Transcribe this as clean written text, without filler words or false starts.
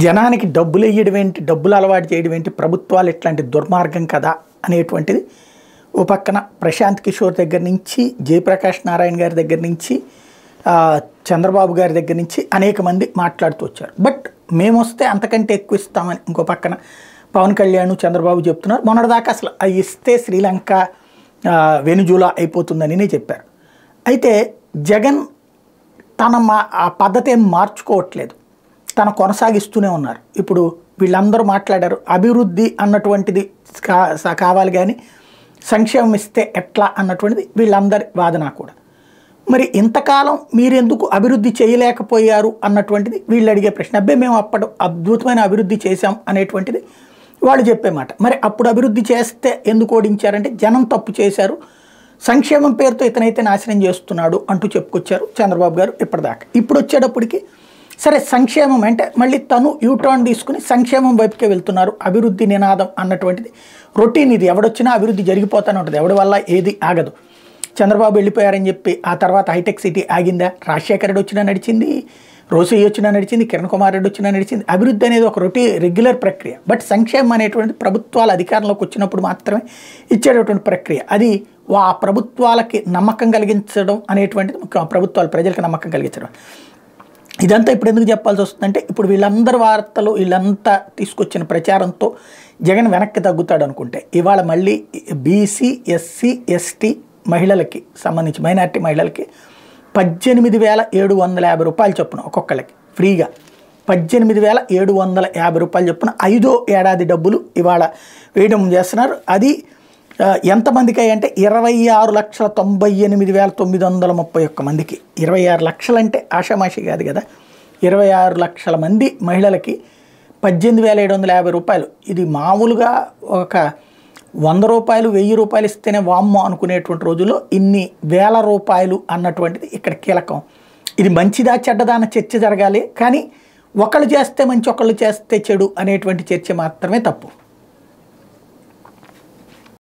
జనానికి డబ్బులు వేయడం ఏంటి, డబ్బులు అలవాటు చేయడం ఏంటి, ప్రభుత్వాలు ఇట్లాంటి దుర్మార్గం కదా అనేటువంటిది ఓ పక్కన ప్రశాంత్ కిషోర్ దగ్గర నుంచి, జయప్రకాష్ నారాయణ గారి దగ్గర నుంచి, చంద్రబాబు గారి దగ్గర నుంచి అనేక మంది మాట్లాడుతూ వచ్చారు. బట్ మేము వస్తే అంతకంటే ఎక్కువ ఇస్తామని ఇంకో పక్కన పవన్ కళ్యాణ్, చంద్రబాబు చెప్తున్నారు. మొన్నటిదాకా అసలు అవి ఇస్తే శ్రీలంక, వెనుజులా అయిపోతుందని చెప్పారు. అయితే జగన్ ఆ పద్ధతి ఏం మార్చుకోవట్లేదు, తను కొనసాగిస్తూనే ఉన్నారు. ఇప్పుడు వీళ్ళందరూ మాట్లాడారు, అభివృద్ధి అన్నటువంటిది కావాలి కానీ సంక్షేమం ఇస్తే ఎట్లా అన్నటువంటిది వీళ్ళందరి వాదన కూడా. మరి ఇంతకాలం మీరెందుకు అభివృద్ధి చేయలేకపోయారు అన్నటువంటిది వీళ్ళు అడిగే ప్రశ్న. అబ్బే మేము అప్పుడు అద్భుతమైన అభివృద్ధి చేశాం అనేటువంటిది వాళ్ళు చెప్పే మాట. మరి అప్పుడు అభివృద్ధి చేస్తే ఎందుకు ఓడించారంటే జనం తప్పు చేశారు, సంక్షేమం పేరుతో ఇతనైతే నాశనం చేస్తున్నాడు అంటూ చెప్పుకొచ్చారు చంద్రబాబు గారు ఇప్పటిదాకా. ఇప్పుడు వచ్చేటప్పటికి సరే సంక్షేమం అంటే మళ్ళీ తను యూటర్న్ తీసుకుని సంక్షేమం వైపుకే వెళ్తున్నారు. అభివృద్ధి నినాదం అన్నటువంటిది రొటీన్, ఇది ఎవడొచ్చినా అభివృద్ధి జరిగిపోతూనే ఉంటుంది, ఎవడి వల్ల ఏది ఆగదు. చంద్రబాబు వెళ్ళిపోయారని చెప్పి ఆ తర్వాత హైటెక్ సిటీ ఆగిందా? రాజశేఖర రెడ్డి వచ్చినా నడిచింది, రోసయ్య వచ్చినా నడిచింది, కిరణ్ కుమార్ రెడ్డి వచ్చినా నడిచింది. అభివృద్ధి అనేది ఒక రెగ్యులర్ ప్రక్రియ. బట్ సంక్షేమం అనేటువంటిది ప్రభుత్వాలు అధికారంలోకి వచ్చినప్పుడు మాత్రమే ఇచ్చేటటువంటి ప్రక్రియ. అది ఆ ప్రభుత్వాలకి నమ్మకం కలిగించడం అనేటువంటిది ముఖ్యం, ప్రభుత్వాలు ప్రజలకు నమ్మకం కలిగించడం. ఇదంతా ఇప్పుడు ఎందుకు చెప్పాల్సి వస్తుందంటే ఇప్పుడు వీళ్ళందరి వార్తలు వీళ్ళంతా తీసుకొచ్చిన ప్రచారంతో జగన్ వెనక్కి తగ్గుతాడు అనుకుంటే ఇవాళ మళ్ళీ బీసీ, ఎస్సీ, ఎస్టీ మహిళలకి సంబంధించి మైనార్టీ మహిళలకి 18,750 రూపాయలు చొప్పున ఒక్కొక్కళ్ళకి ఫ్రీగా 18,750 రూపాయలు చొప్పున 5వ ఏడాది డబ్బులు ఇవాళ వేయడం చేస్తున్నారు. అది ఎంతమందికి అంటే 26,98,931 మందికి. 26 లక్షలు అంటే ఆషామాషి కాదు కదా. 26 లక్షల మంది మహిళలకి 18,750 రూపాయలు. ఇది మామూలుగా ఒక 100 రూపాయలు 1000 రూపాయలు ఇస్తేనే వామ్మో అనుకునేటువంటి రోజుల్లో ఇన్ని వేల రూపాయలు అన్నటువంటిది ఇక్కడ కీలకం. ఇది మంచిదా చెడ్డదా అన్న చర్చ జరగాలి, కానీ ఒకళ్ళు చేస్తే మంచి ఒకళ్ళు చేస్తే చెడు అనేటువంటి చర్చ మాత్రమే తప్పు.